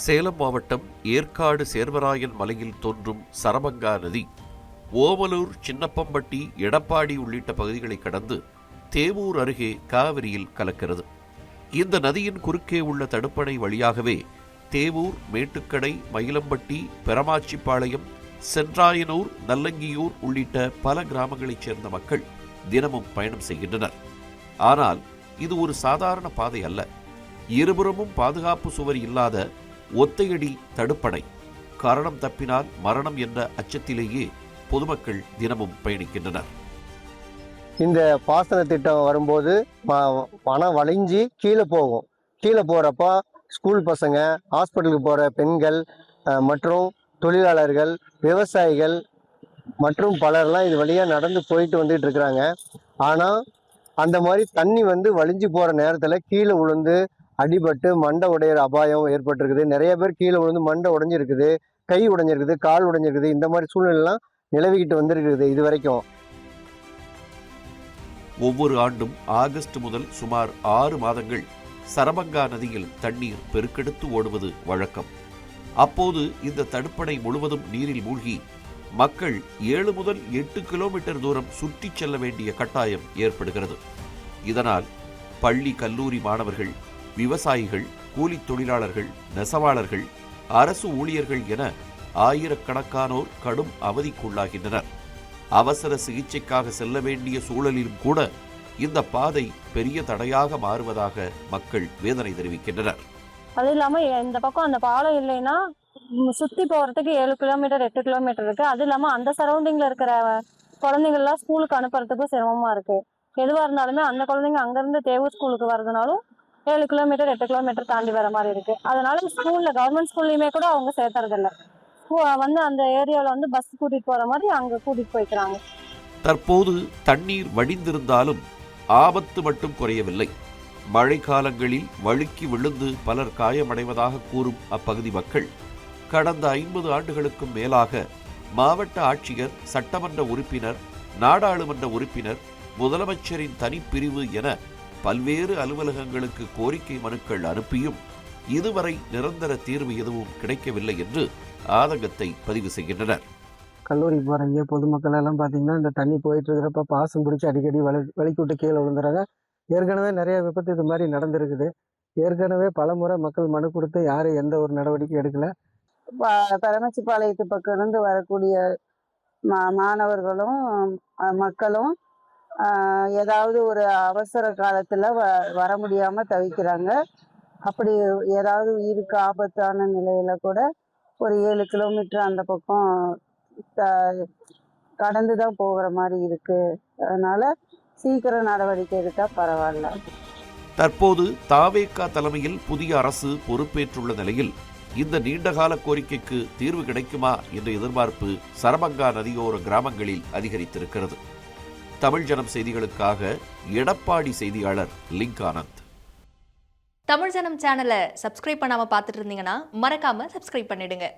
சேலம் மாவட்டம் ஏற்காடு சேர்வராயன் மலையில் தோன்றும் சரபங்கா நதி ஓமலூர், சின்னப்பம்பட்டி, எடப்பாடி உள்ளிட்ட பகுதிகளை கடந்து தேவூர் அருகே காவிரியில் கலக்கிறது. இந்த நதியின் குறுக்கே உள்ள தடுப்பணை வழியாகவே தேவூர், மேட்டுக்கடை, மயிலம்பட்டி, பெரமாச்சிப்பாளையம், சென்றாயனூர், நல்லங்கியூர் உள்ளிட்ட பல கிராமங்களைச் சேர்ந்த மக்கள் தினமும் பயணம் செய்கின்றனர். ஆனால் இது ஒரு சாதாரண பாதை அல்ல. இருபுறமும் பாதுகாப்பு சுவர் இல்லாத ஒத்தையடி தடுப்பணை. காரணம் தப்பினால் மரணம் என்ற அச்சத்திலேயே பொதுமக்கள் தினமும் பயணிக்கின்றனர். இந்த பாசன திட்டம் வரும்போது மனம் வளைஞ்சி கீழே போகும். கீழே போகிறப்ப ஸ்கூல் பசங்க, ஹாஸ்பிட்டலுக்கு போகிற பெண்கள் மற்றும் தொழிலாளர்கள், விவசாயிகள் மற்றும் பலர்லாம் இது வழியாக நடந்து போயிட்டு வந்துட்டு இருக்கிறாங்க. ஆனால் அந்த மாதிரி தண்ணி வழிஞ்சு போகிற நேரத்தில் கீழே விழுந்து அடிபட்டு மண்டை உடையிற அபாயம் ஏற்பட்டிருக்குது. நிறைய பேர் கீழே விழுந்து மண்டை உடைஞ்சிருக்குது, கை உடைஞ்சிருக்குது, கால் உடைஞ்சிருக்குது. இந்த மாதிரி சூழ்நிலைலாம் நிலவிக்கிட்டு வந்திருக்குது இது வரைக்கும். ஒவ்வொரு ஆண்டும் ஆகஸ்ட் முதல் சுமார் 6 மாதங்கள் சரபங்கா நதியில் தண்ணீர் பெருக்கெடுத்து ஓடுவது வழக்கம். அப்போது இந்த தடுப்பணை முழுவதும் நீரில் மூழ்கி மக்கள் 7 முதல் 8 கிலோமீட்டர் தூரம் சுற்றி செல்ல வேண்டிய கட்டாயம் ஏற்படுகிறது. இதனால் பள்ளி, கல்லூரி மாணவர்கள், விவசாயிகள், கூலித் தொழிலாளர்கள், நெசவாளர்கள், அரசு ஊழியர்கள் என ஆயிரக்கணக்கானோர் கடும் அவதிக்குள்ளாகின்றனர். அவசர சிகிச்சைக்காக செல்ல வேண்டிய சூழலிலும் கூட இந்த பாதை பெரிய தடையாக மாறுவதாக மக்கள் வேதனை தெரிவிக்கின்றனர். அது இல்லாம இந்த பக்கம் அந்த பாலம் இல்லைன்னா சுத்தி போறதுக்கு 7 கிலோமீட்டர் 8 கிலோமீட்டர் இருக்கு. அது இல்லாம அந்த சரௌண்டிங்ல இருக்கிற குழந்தைங்க எல்லாம் ஸ்கூலுக்கு அனுப்புறதுக்கும் சிரமமா இருக்கு. எதுவா இருந்தாலுமே அந்த குழந்தைங்க அங்கிருந்து தேவூர் ஸ்கூலுக்கு வரதுனாலும் 7 கிலோமீட்டர் 8 கிலோமீட்டர் தாண்டி வர மாதிரி இருக்கு. அதனால ஸ்கூல்ல, கவர்மெண்ட் ஸ்கூல்லையுமே கூட அவங்க சேர்த்துறது இல்லை. அந்த ஏரியாவில் பஸ் கூட்டிட்டு போற மாதிரி அங்க கூட்டிட்டு போய்க்கிறாங்க. தற்போது தண்ணீர் வடிந்திருந்தாலும் ஆபத்து மட்டும் குறையவில்லை. மழை காலங்களில் வழுக்கி விழுந்து பலர் காயமடைவதாக கூறும் அப்பகுதி மக்கள் கடந்த 50 ஆண்டுகளுக்கும் மேலாக மாவட்ட ஆட்சியர், சட்டமன்ற உறுப்பினர், நாடாளுமன்ற உறுப்பினர், முதலமைச்சரின் தனிப்பிரிவு என பல்வேறு அலுவலகங்களுக்கு கோரிக்கை மனுக்கள் அனுப்பியும் இதுவரை நிரந்தர தீர்வு எதுவும் கிடைக்கவில்லை என்று ஆதங்கத்தை பதிவு செய்கின்றனர். கல்லூரி போகிறவங்க பொதுமக்கள் எல்லாம் பார்த்தீங்கன்னா இந்த தண்ணி போயிட்டு இருக்கிறப்ப பாசம் பிடிச்சி அடிக்கடி வலிக்கூட்டு கீழே விழுந்துறாங்க. ஏற்கனவே நிறைய விபத்து இது மாதிரி நடந்திருக்குது. ஏற்கனவே பல முறை மக்கள் மனு கொடுத்து யாரும் எந்த ஒரு நடவடிக்கை எடுக்கல. பெரமச்சிப்பாளையத்து பக்கம் இருந்து வரக்கூடிய மாணவர்களும் மக்களும் ஏதாவது ஒரு அவசர காலத்துல வர முடியாம தவிக்கிறாங்க. அப்படி ஏதாவது உயிருக்கு ஆபத்தான நிலையில கூட ஒரு 7 கிலோமீட்டர் அந்த பக்கம் கடந்துதான் போகிற மாதிரி இருக்கு. அதனால சீக்கிரம் நடவடிக்கை எடுத்தா பரவாயில்ல. தற்போது தாவேகா தலைமையில் புதிய அரசு பொறுப்பேற்றுள்ள நிலையில் இந்த நீண்டகால கோரிக்கைக்கு தீர்வு கிடைக்குமா என்ற எதிர்பார்ப்பு சரபங்கா நதியோர கிராமங்களில் அதிகரித்திருக்கிறது. தமிழ் ஜனம் செய்திகளுக்காக எடப்பாடி செய்தியாளர் லிங்க் ஆனந்த். தமிழ் ஜனம் சேனலை சப்ஸ்கிரைப் பண்ணாம பார்த்துட்டு இருந்தீங்கன்னா மறக்காம சப்ஸ்கிரைப் பண்ணிடுங்க.